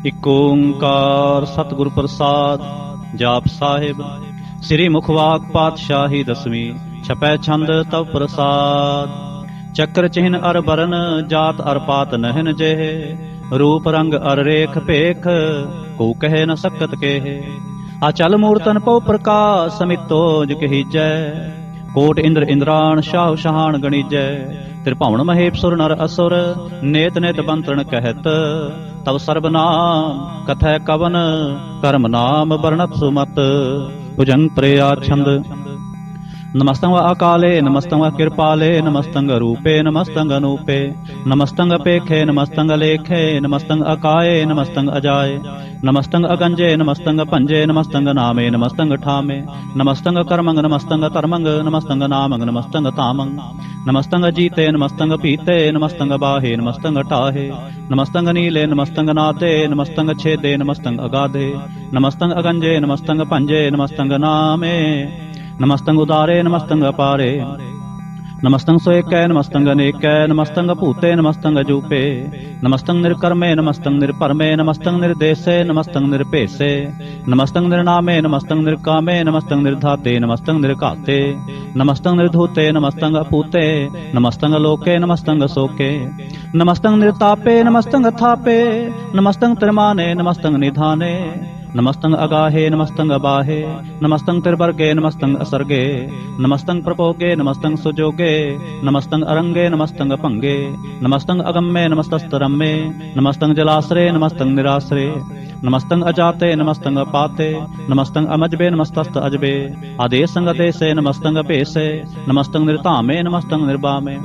ਇਕ ਓੰਕਾਰ ਸਤਿਗੁਰ ਪ੍ਰਸਾਦ। ਜਾਪ ਸਾਹਿਬ। ਸ੍ਰੀ ਮੁਖਵਾਕ ਪਾਤਸ਼ਾਹੀ ਦਸਵੀਂ। ਛਪੈ ਛੰਦ ਤਵ ਪ੍ਰਸਾਦ। ਚੱਕਰ ਚਿਹਨ ਅਰ ਬਰਨ ਜਾਤ ਅਰ ਪਾਤ ਨਹਿਨ ਜਿਹੇ। ਰੂਪ ਰੰਗ ਅਰ ਰੇਖ ਭੇਖ ਕੋ ਕਹਿ ਨ ਸਕਤ ਕੇਹ। ਆਚਲ ਮੂਰਤਨ ਪਉ ਪ੍ਰਕਾਸ਼ ਸमितो ਜ ਕਹੀਜੈ। ਕੋਟ ਇੰਦਰ ਇੰਦਰਾਣ ਸ਼ਾਹ ਸ਼ਹਾਨ ਗਣੀਜੈ। त्रिभुवन महेप सुर नर असुर नेत नेत बंतरण कहत। तब सर्वनाम कथय कवन कर्म नाम वर्णत सुमत। भुजंग प्रया छंद। नमस्तंग अकाले नमस्तंग कृपाले नमस्तंग रूपे नमस्तंग अनूपे। नमस्तंग अपेखे नमस्तंग लेखे नमस्तंग अकाये नमस्तंग अजाए। नमस्तंग अगंजे नमस्तंग पंजे नमस्तंग नामे नमस्तंग ठामे। नमस्तंग कर्मंग नमस्तंग धर्मंग नमस्तंग नामंग नमस्तंग तामंग। नमस्तंग जीते नमस्तंग पीते नमस्तंग बाहे नमस्तंग टाहे। नमस्तंग नीले नमस्तंग नाते नमस्तंग छेदे नमस्तंग अगाधे। नमस्तंग अगंजे नमस्तंग पंजे नमस्तंग नामे नमस्तंग उदारे नमस्तंग अपारे। नमस्तंग सोएकै नमस्तंग अनेकै नमस्तंग भूते नमस्तंग अजूपे। नमस्तंग निर्कर्मे नमस्तंग निर्भरमे नमस्तंग निर्देशे नमस्तंग निर्भेसे। नमस्तंग निर्नामे नमस्तंग निर्कामे नमस्तंग निर्धाते नमस्तंग निर्घाते। नमस्तंग निर्धूते नमस्तंग अपूते नमस्तंग लोके नमस्तंग शोके। नमस्तंग निर्तापे नमस्तंग थापे नमस्तंग त्रिमाने नमस्तंग निधाने। नमस्तंग अगाहे नमस्तंग अबाहे नमस्तंग त्रिवर्गे नमस्तंग असर्गे। नमस्तंग प्रपोगे नमस्तंग सुजोगे नमस्तंग अरंगे नमस्तंग भंगे। नमस्तंग अगम्मे नमस्तस्तरम्मे नमस्तंग जलाश्रे नमस्तंग निराश्रे। नमस्तंग अजाते नमस्तंग अपाते नमस्तंग अमजबे नमस्तस्त अजबे। आदेशंग अदेशे नमस्तंग अपेसे नमस्तंग निर्धामे नमस्तंग निर्बामे।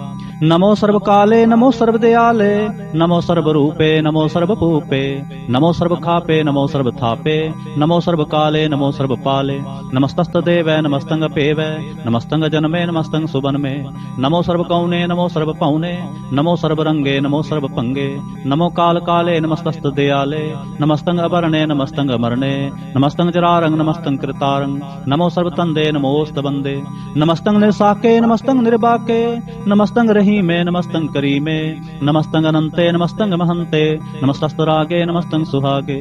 नमो सर्वकाले नमो सर्वदयाले नमो सर्वरूपे नमो सर्वभूपे। नमो सर्वखापे नमो सर्वथापे नमो सर्वकाले नमो सर्वपाले। नमस्तस्त देवै नमस्तंग पेवै नमस्तंग जन्मे नमस्तंग सुबन्मे। नमो सर्वगौणे नमो सर्वपौने नमो सर्वरंगे नमो सर्वभंगे। नमो काल काले नमस्तस्त दयाले नमस्तंग अभरणे नमस्तंग अमरणे। नमस्तंग जरारंग नमस्तंग कृतारंग नमो सर्वतंदे नमोस्तबंदे। नमस्तंग निर्साके नमस्तंग निर्बाके नमस्तंग रहीमे नमस्तंग करीमे। नमस्तंग अनंते नमस्तंग महंते नमस्तस्तरागे नमस्तंग सुहागे।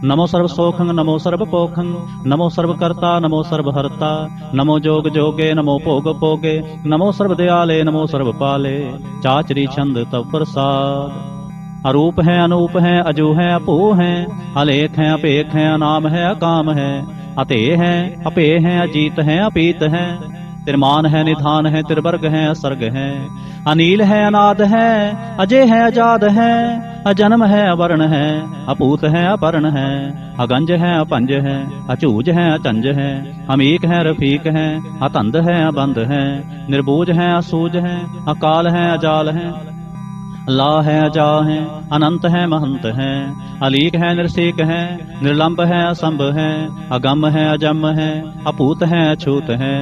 नमो सर्वसोखंग नमो सर्वपोखंग नमो सर्वकर्ता नमो सर्वहर्ता। नमो जोग जोगे नमो भोग भोगे नमो सर्वदयाले नमो सर्वपाले। चाचरी छंद तव प्रसाद। अरूप है अनूप है अजू है अपू है। अलेख है अपेख है अनाम है अकाम है। अते है अपे है अजीत है अपीत है। त्रिमान है निधान है त्रिवर्ग है असर्ग है। अनील है अनाद है अजय है अजाद है। अजन्म है अवर्ण है अपूत है अपर्ण है। अगंज है अपंज है अचूज है अचंज है। अमीक है रफीक है अतंद है अबंध है। निर्बूज है असूज है अकाल है अजाल है। ला है अजा है अनंत है महंत है। अलीक है निर्सीक है निर्लंब है असंभ है। अगम है अजम है अपूत है अछूत है।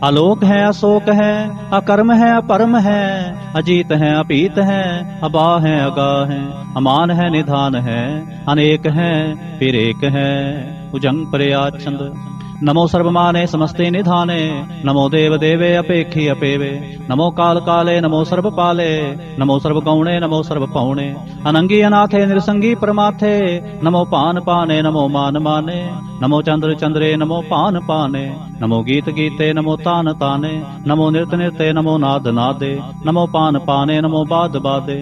आलोक है अशोक है अकर्म है अपरम है। अजीत है अपीत है अबा है अगा है। अमान है निधान है अनेक है फिर एक है। भुजंग प्रया छंद। नमो सर्वमाने समस्ते निधाने नमो देव देवे अपेक्षी अपेवे। नमो काल काले नमो सर्वपाले नमो सर्वगौणे नमो सर्वपौणे। अनंगी अनाथे निरसंगी परमाथे नमो पान पाने नमो मान माने। नमो चंद्र चंद्रे नमो पान पाने नमो गीत गीते नमो तान ताने। नमो नृत नृते नमो नाद नादे नमो पान पाने नमो बाद बादे।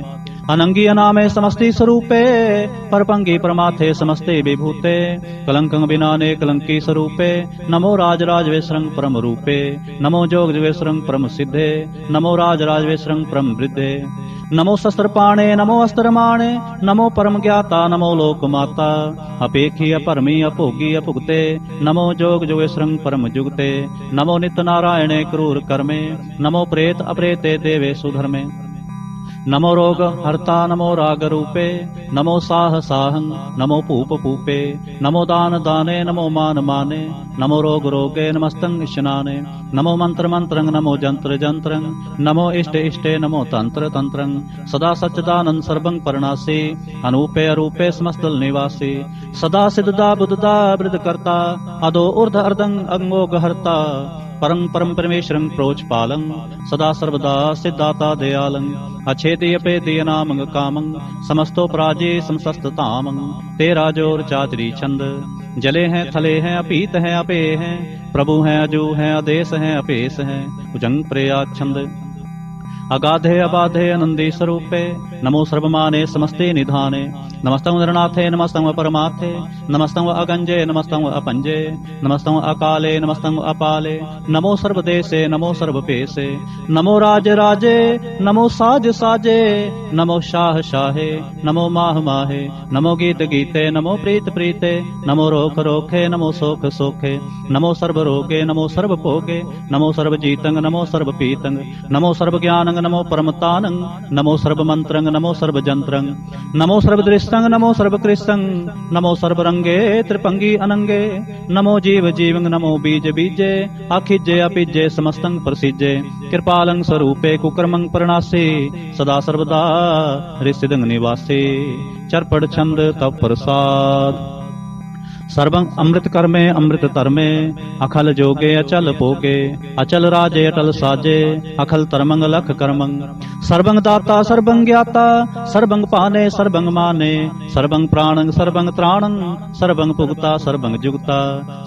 अनंगी अनामे समस्ती स्वरूपे परपंगी परमाथे समस्ते विभूते। कलंकं बिनाने कलंकी स्वरूपे नमो राज राज वेसरंग परम रूपे। नमो जोग वेसरंग परम सिद्धे नमो राज राज वेसरंग परम वृद्धे। नमो शस्त्र पाणे नमो अस्त्र माणे नमो परम ज्ञाता नमो लोक माता। अपेक्षी अपरमी अभोगी अभुगते नमो जोग जोगेश्वरंग परम जुगते। नमो नित्य नारायणे क्रूर कर्मे नमो प्रेत अप्रेते देवे सुधर्मे। नमो रोग हर्ता नमो राग रूपे नमो साह साहं नमो पूप पूपे। नमो दान दाने नमो मान माने नमो रोग रोगे नमस्तंग शनाने। नमो मंत्र मंत्रंग नमो जंत्र जंत्रंग नमो इष्ट इष्टे नमो तंत्र तंत्रंग। सदा सच्चिदानंद सर्वं परनासी अनूपे अरूपे समस्तल निवासी। सदा सिद्धदा बुद्धदा वृद्ध करता अदो ऊर्ध अर्धंग अंगोग हर्ता। परं परम परमेश्वरं प्रोचपालं सदा सर्वदा सिद्धाता दयालं अच्छेदीय पेदीय नामं कामं समस्तो प्राजे समसस्ततामं तेरा जोर चाचरी छंद जले हैं थले हैं अपीत हैं अपे हैं प्रभु हैं अजू हैं आदेश हैं अपेस हैं भुजंग प्रयाच्छंद अगाधे अबाधे आनंदी स्वरूपे नमो सर्वमाने समस्ते निधाने नमस्तं नरनाथे नमस्तं परमार्थे नमस्तं अगंजे नमस्तं अपंजे नमस्तं अकाले नमस्तं अपाले नमो सर्वदेशे नमो सर्वपेशे नमो राज राजे नमो साज साजे नमो शाह शाहे नमो माह माहे नमो गीत गीते नमो प्रीत प्रीते नमो रोख रोखे नमो सोख सोखे नमो सर्व रोगे नमो सर्व भोगे नमो सर्व जीतंग नमो सर्व पीतंग नमो सर्व ज्ञानंग नमो परमतानं नमो सर्व मंत्रंग नमो सर्व जंत्रंग नमो सर्व दृष्टंग नमो सर्व कृष्टंग नमो सर्व रंगे त्रिपंगी अनंगे नमो जीव जीवंग नमो बीज बीजे आखिजे अपिजे समस्तंग प्रसिजे कृपालं स्वरूपे कुकर्मंग प्रणासे सदा सर्वदा ऋषिदंग निवासे चरपड़ छंद तप प्रसाद सर्वं अमृत कर्मे अमृत धर्मे अखल जोगे अचल भोगे अचल राजे अटल साजे अखल तरमंग लख कर्मंग सर्वंग दाता सर्वंग ज्ञाता सर्वंग पाने सर्वंग माने सर्वंग प्राणंग सर्वंग त्राणंग सर्वंग पुगता सर्वंग जुगता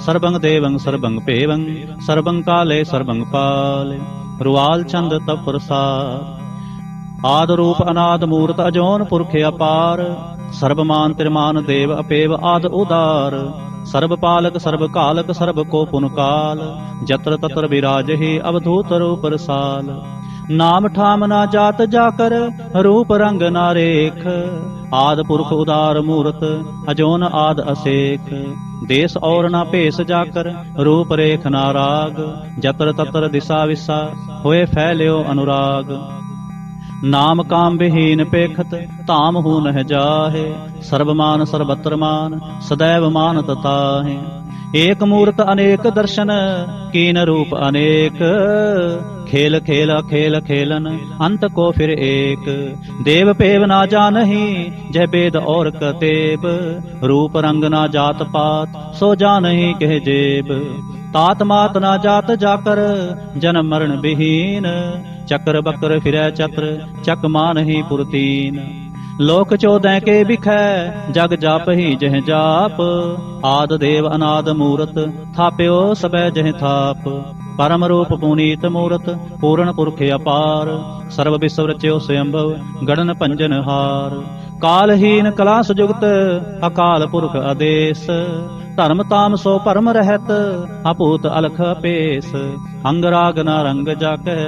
सर्वंग देवंग सर्वंग पेवंग सर्वंग काले सर्वंग पाले रुआल चंद तप प्रसाद आद रूप अनाद मूर्त अजोन पुरखे अपार सर्वमान त्रिमान देव अपेव आद उदार सर्व पालक सर्व कालक सर्व को पुनकाल जत्र तत्र विराजहि अवधूत रूप रसाल नाम ठाम ना जात जाकर रूप रंग ना रेख आद पुरख उदार मूर्त अजोन आद असेख देश और ना पेश जाकर रूप रेख ना राग जत्र तत्र दिशा विसा होए फैल्यो अनुराग नाम काम विहीन पेखत ताम हूँ नह जाहे सर्वमान सर्वत्र मान सदैव मान तताहे एक मूर्त अनेक दर्शन कीन रूप अनेक खेल खेला खेल खेलन अंत को फिर एक देव पेव ना जानही जय वेद और कतेब रूप रंग ना जात पात सो जानही कह जेब तात मात ना जात जाकर जन्म मरण विहीन चक्र बक्र फिरै चक्र चक मान ही पुरतीन लोक चौदह के बिखै जग जाप ही जह जाप आद देव अनाद मूरत थाप्यो सबै जह थाप परम रूप पुनीत मूरत पूर्ण पुरख अपार सर्व विश्व रच्यो स्वयंभव गणन पंजन हार कालहीन कलास जुगत अकाल पुरख आदेश धर्म ताम सो परम रहत अपूत अलख अपेस अंग राग ना रंग जाकै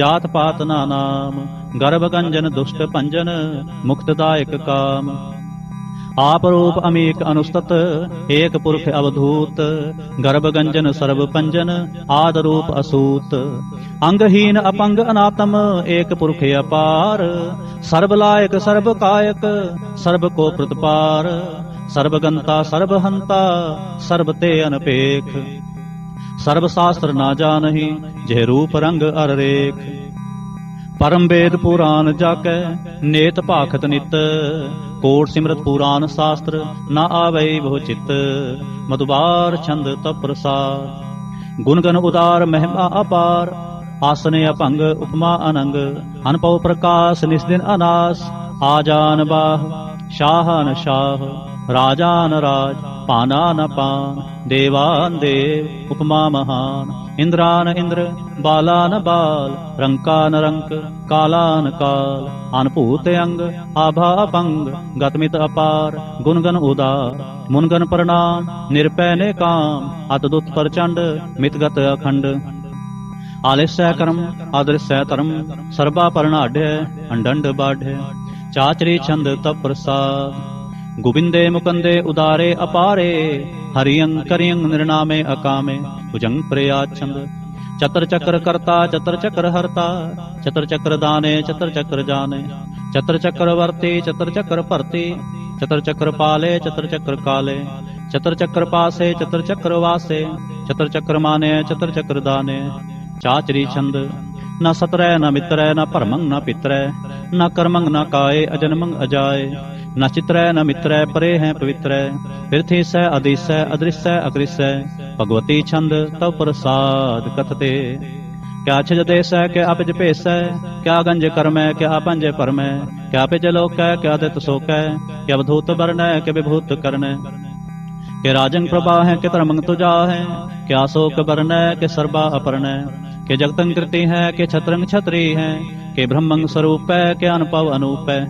जात पात ना नाम गर्भ गंजन दुष्ट पंजन मुक्तदायक काम आप रूप अमीक अनुस्तत एक पुरख अवधूत गर्भ गंजन सर्व पंजन आद रूप असूत अंगहीन अपंग अनातम एक पुरख अपार सर्व लायक सर्व कायक सर्व को प्रतपार सर्वगंता सर्वहंता सर्वते अनपेख सर्व शास्त्र ना जानही जय रूप रंग अर रेख परम वेद पुराण जाकै नेत भाखत नित कोट सिमरत पुराण शास्त्र न आवे बहु चित मधुबार छंद तप प्रसाद गुणगन उदार महिमा अपार आसने अपंग उपमा अनंग अनपव प्रकाश निस्दिन अनास आजान बाह शाहन शाह राजान राज पाना न पान देवान देव उपमा महान इंद्रान इंद्र बालान बाल रंकान रंक कालान काल अनपूत अंग आभा अपंग गतमित अपार गुणगन उदार मुनगन प्रणाम निरपै ने काम अतदुत प्रचंड मितगत अखंड आलिस्य कर्म आदृश्य धर्म सर्वा परणाढ़ अंडंड बाढ़ चाचरी छंद तप प्रसाद गोविंदे मुकंदे उदारे अपारे हरियं करियं निर्नामे अकामे भुजंग प्रयाच्छंद चतर चक्र करता चतर चक्र हरता चतर चक्र दाने चतर चक्र जाने चतर चक्र वर्ती चतर चक्र परती चतर चक्र पाले चतर चक्र काले चतर चक्र पासे चतर चक्र वासे चतर चक्र माने चतर चक्र दाने चाचरी छंद न सतरै न मित्रੈ न भरमंग न पितरै न कर्मंग न काये अजन्मंग अजाय न चित्रय न मित्रय परे हैं पवित्रय। पृथ्वीसै अदिसै अदृश्य अकृष्य भगवती छंद तव प्रसाद कथते। क्या छिज देश है क्या अपिज भेस है, क्या गंज कर्म है क्या पंज परम है, क्या पिज लोक है क्या दित शोक है, क्या अवधूत वर्ण है क्या विभूत कर्ण है, के राजंग प्रभा है के तरमंग तुजा है, क्या शोक वर्ण है के सर्वा अपर्ण है, के जगतंग कृति है के छत्रंग छत्री है, के ब्रह्मंग स्वरूप है के अनुभव अनूप है,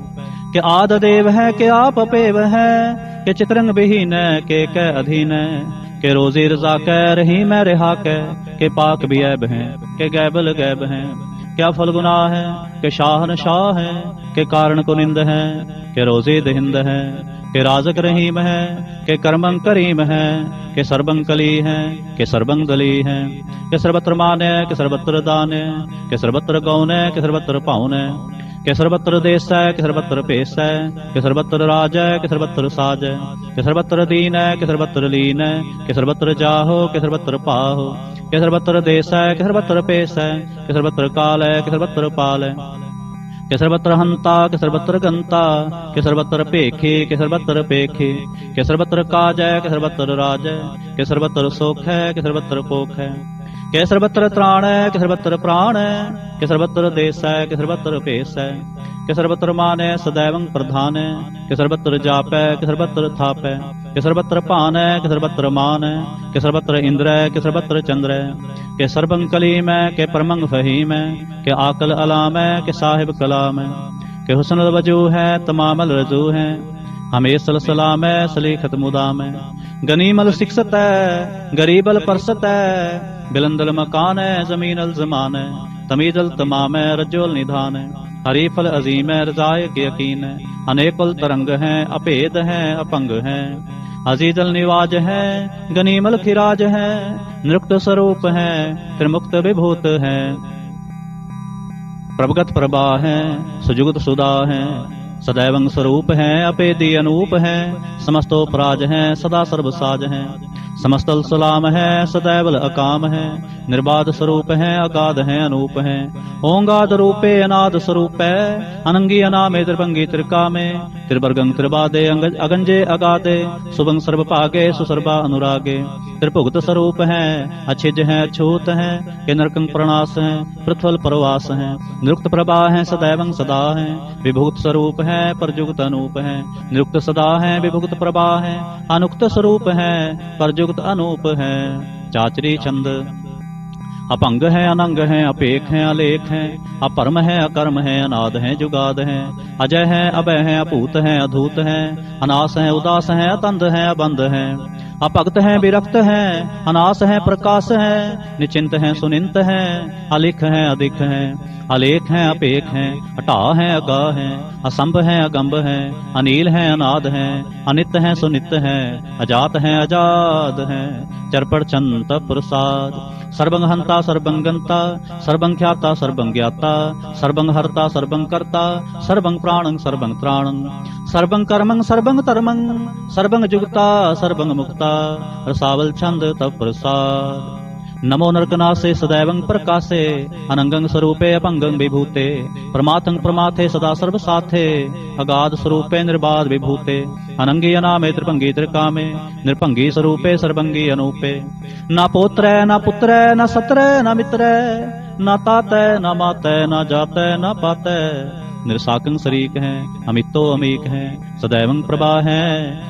के आद देव है के आप अपेव है, के चित्रंग विहीन है के अधीन है, के रोजी रजा कै रही मैं रिहा के पाक भी ऐब हैं के गैबल गैब हैं, क्या फल गुना है के शाहन शाह है, के कारण कुनिंद है के रोजी दहिंद है, के राजक रहीम है के कर्मंग करीम है, के सर्वंग कली है के सर्वंग दली है, के सर्वत्र मान है के सर्वत्र दान है, के सर्वत्र गौन है के सर्वत्र पाउन है, के सर्वत्र देश है के सर्वत्र पेश है, के सर्वत्र राज है के सर्वत्र साज है, के सर्वत्र दीन है के सर्वत्र लीन है, के सर्वत्र जाहो के सर्वत्र पाहो, के सर्वत्र देश है के सर्वत्र पेश है, के सर्वत्र काल है के सर्वत्र पाल है, के सर्वत्र हंता के सर्वत्र गंता, के सर्वत्र पेखे के सर्वत्र पेखे, के सर्वत्र काज है के सर्वत्र राज है, के सर्वत्र सुख है के सर्वत्र पोख है, के सर्वत्र त्राण है के सर्वत्र प्राण है, के सर्वत्र देश है के सर्वत्र पेश है, के सर्वत्र मान है सदैवं प्रधान है, के सर्वत्र जाप है के सर्वत्र थाप है, के सर्वत्र पान है के सर्वत्र मान है, के सर्वत्र इंद्र है के सर्वत्र चंद्र है, के सर्वं कलीम है के परमंग फहीम है, के आकल अलाम है के साहिब कलाम है, के हुस्न वजू है तमामल रजू है, हमें सलाम है सलीखत मुदाम है, गनीमल शिक्षत है गरीबल परसत है, बिलंदल मकान है जमीनल जमान है, तमीजल तमाम है रजोल निधान है, हरीफल अजीम है रजाए के यकीन है, अनेकुल तरंग है अपेद है अपंग है, अजीजल निवाज है गनीमल खिराज है, नृक्त स्वरूप है त्रिमुक्त विभूत है, प्रभगत प्रभा है सुजुगत सुदा है, सदैवंग स्वरूप है अपेदी अनूप है, समस्तोपराज है सदा सर्वसाज है, समस्तल सलाम है सदैवल अकाम है, निर्बाध स्वरूप है अगाध है अनूप है, ओंगाद रूपे अनाद स्वरूप है, अनंगी अनामे त्रिभंगी त्रिकामे, त्रिवर्गं त्रिबादे अगंजे अगाधे, सुभंग सर्व पागे सुसर्वा अनुरागे, त्रिभुगत स्वरूप है अच्छिज है अछूत है, के नरकंग प्रणास है पृथ्वल परवास है, निरुक्त प्रभा है सदैवं सदा है, विभुक्त स्वरूप है परजुगत अनूप है, निरुक्त सदा है विभुक्त प्रभा है, अनुक्त स्वरूप है परजुगत अनूप है, चाचरी छंद अपंग है अनंग है अपेख है अलेख है, अपरम है अकर्म है अनाद है जुगाद है, अजय है अभय है अपूत है अधूत है, अनास है उदास है अतंद है अबंध है, अपगत है विरक्त है अनास है प्रकाश है, निचिंत है सुनिंत है, अलिख है अधिक है, अलेख है अपेख है, अटा है अगा है, असंभ है अगंभ है, अनील है अनाद है, अनित है सुनित है, अजात है अजाद है, चरपड़ चंत प्रसाद, सर्वंग हंता सर्वंग गंता, सर्वंग ख्याता सर्वंग ज्ञाता, सर्वंग हरता सर्वंग कर्ता, सर्वंग प्राणं सर्वंग त्राणं, सर्वंग कर्मं सर्वंग तरमं, सर्वंग जुगता सर्वंग मुक्ता, रसावल छंद तप प्रसाद। नमो नरकनासे सदैवं प्रकाशे, अनंगं स्वरूपे अपंगं विभूते, प्रमाथं प्रमाथे सदा सर्व साथे, अगाध स्वरूपे निर्बाध विभूते, अनंगी अनामे त्रिभंगी त्रिकामे, निर्भंगी स्वरूपे सर्वंगी अनूपे, न पोत्र न पुत्र न सत्र न मित्र, न तातै न मातै न जातै न पातै, निरसाकं शरीक है अमितो अमीक है, सदैवं प्रभा है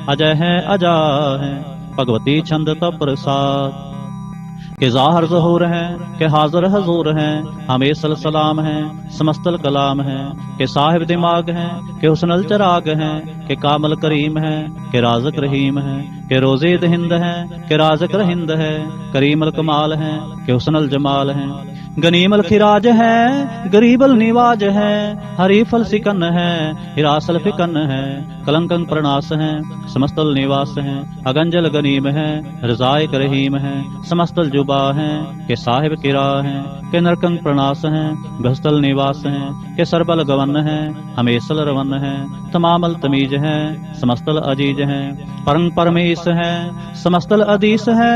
अजय है अजा है, भगवती छंद तप प्रसाद, के जाहर ज़हूर है के हाजिर हजूर है, हमें सलाम है समस्तल कलाम है, के साहिब दिमाग है के हुस्नल चराग है, के कामल करीम है के राजक रहीम है, के रोज़े दहिंद है के राजक रहिंद है, करीमल कमाल है के हुस्नल जमाल है, गनीमल खिराज है गरीबल निवाज है, हरीफल सिकन है हिरासल फिकन है, कलंकं प्रणास है समस्तल निवास है, अगंजल गनीम है रजायक रहीम है, समस्तल जुबा शोभा है, के साहिब की राह है, के नरकंग प्रणास है, घस्तल निवास है, के सरबल गवन है, हमेशल रवन है, तमामल तमीज है, समस्तल अजीज है, परम परमेश है, समस्तल अदीस है,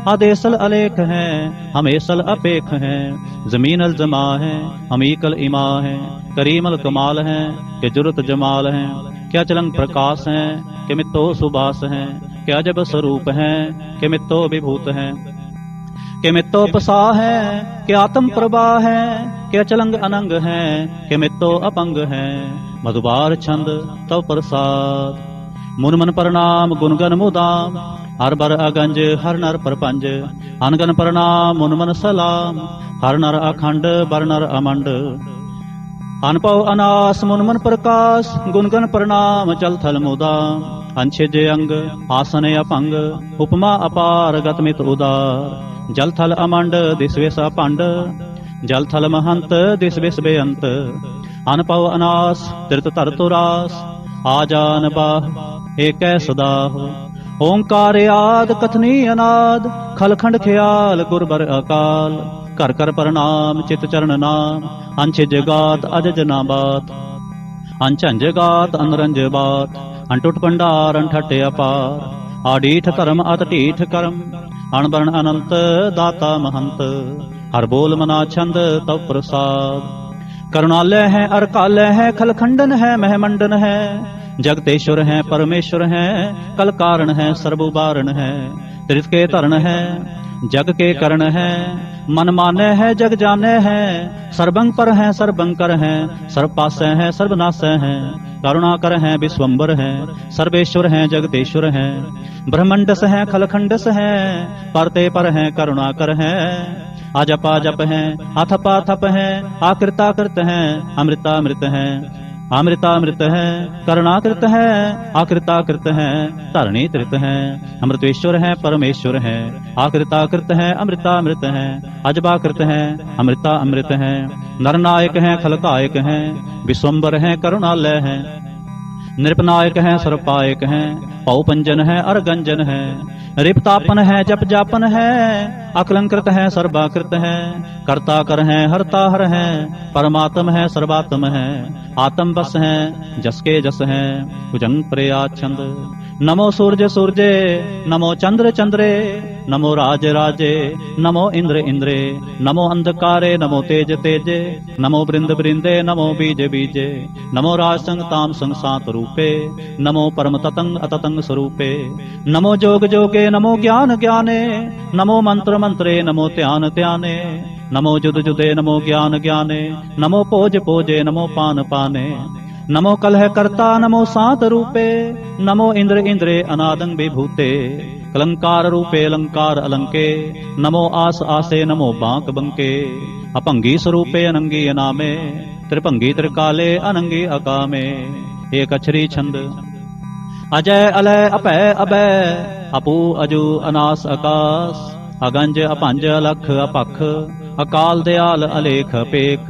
आदेशल अलेख है, हमेशल अपेख है, जमीनल जमा है, हमीकल इमा है, करीमल कमाल है, के जुरत जमाल है, क्या चलंग प्रकाश है, के मित्तो सुबास है, क्या जब स्वरूप है, के मित्तो विभूत है, के मित्तो पसा है, के आत्म प्रभा है, के अचलंग अनंग है, के मित्तो अपंग है, मधुबार छंद तव प्रसाद। मुन मन प्रणाम गुणगन मुदाम, हर बर अगंज हर नर प्रपंज, अनगन प्रणाम मुन मन सलाम, हर नर अखंड बर नर अमंड, अनपव अनास मुन मन प्रकाश, गुणगन प्रणाम जल थल मुदाम, अंछिज अंग आसन अपंग, उपमा अपार गतमित उदार, जल थल अमंड दिसवेश अपंड, जल थल महंत दिसवेश बेअंत, अनपव अनास तीर्थ तर तुरास, आजान बाह एक सदाह, ओंकार आद कथनी अनाद, खलखंड ख्याल गुरबर अकाल, कर कर प्रणाम चित चरण नाम, अंछ जगात अजज ना बात, अंचंज गात अनरंज बात, अंटुट पंडार अंठट अपार, आडीठ धर्म अतटीठ करम, अणबरण अनंत दाता महंत, हर बोल मना छंद तव प्रसाद। करुणालय है अरकालय है, खलखंडन है महमंडन है, जगतेश्वर है परमेश्वर है, कल कारण है सर्वुबारण है, त्रित के तरण है जग के करण है, मन माने है जग जाने है, सर्वंग पर है सर्वंकर है, सर्व पासे है सर्वनाश है, करुणाकर है विश्वम्बर है, सर्वेश्वर है जगतेश्वर है, ब्रह्मंडस है खलखंडस है, परते पर है करुणाकर है, अजपा जप है अथपा थप है, आकृताकृत है अमृतामृत है, अमृतामृत है करुणाकृत है, आकृताकृत है धरणी तृत है, अमृतेश्वर है परमेश्वर है, आकृताकृत है अमृतामृत है, अजबाकृत है अमृता अमृत है, नरनायक है खलकायक है, विश्वम्बर है करुणालय है, नृपनायक है सर्वपायक है, पौपंजन है अरगंजन है, रिपतापन है जप जापन है, अकलंकृत है सर्वाकृत है, कर्ता कर है हरता हर है, परमात्म है सर्वात्म है, आत्म बस है जस के जस है, भुजंग प्रया छंद। नमो सूर्य सूर्ये, नमो चंद्र चंद्रे, नमो राज राजे, नमो इंद्र इंद्रे, नमो अंधकारे, नमो तेज तेजे, नमो वृंद वृंदे, नमो बीज बीजे, नमो राज संग ताम संग सात रूपे, नमो परम ततंग अततंग स्वरूपे, नमो जोग जोगे, नमो ज्ञान ज्ञाने, नमो मंत्र मंत्रे, नमो ध्यान ध्याने, नमो जुद जुदे, नमो ज्ञान ज्ञाने, नमो पोज पोजे, नमो पान पाने, नमो कलह कर्ता, नमो सात रूपे, नमो इंद्र इंद्रे अनादंग विभूते, कलंकार रूपे अलंकार अलंके, नमो आस आसे, नमो बांक बंके, अपंगी स्वरूपे अनंगी अनामे, त्रिभंगी त्रिकाले अनंगी अकामे, एक अक्षरी छंद। अजय अलय अपय अभय, अपू अजू अनास आकाश, अगंज अपंज अलख अपख, अकाल दयाल अलेख अपेख,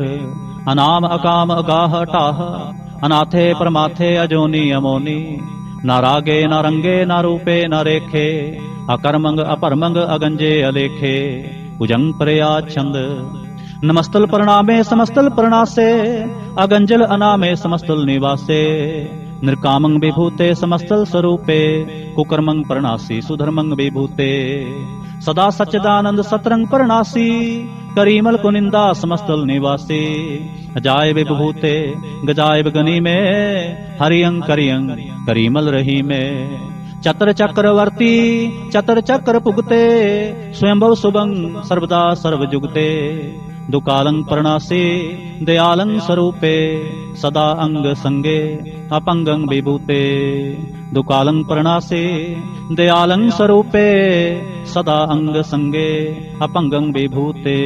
अनाम अकाम अगाह टाह, अनाथे परमाथे अजोनी अमोनी, ना रागे ना रंगे ना रूपे ना रेखे, अकर्मंग अपरमंग अगंजे अलेखे, भुजंग प्रया छंद। नमस्तल प्रणामे समस्तल प्रणासे, अगंजल अनामे समस्तल निवासे, निर्कामंग विभूते समस्तल स्वरूपे, कुकर्मंग प्रणासी सुधर्मंग विभूते, सदा सच्चिदानंद सतरंग प्रणासी, करीमल कुनिंदा समस्तल निवासी, अजायब विभूते गजायब गनी में, हरियंग करियंग करीमल रही में, चतर चक्रवर्ती चतर चक्र पुगते, स्वयंभव सुभंग सर्वदा सर्वजुगते, दुकालंग प्रणासी दयालंग स्वरूपे, सदा अंग संगे अपंगंग विभूते, दुकालंग प्रणासी दयालंग स्वरूपे, सदा अंग संगे अपंगंग विभूते।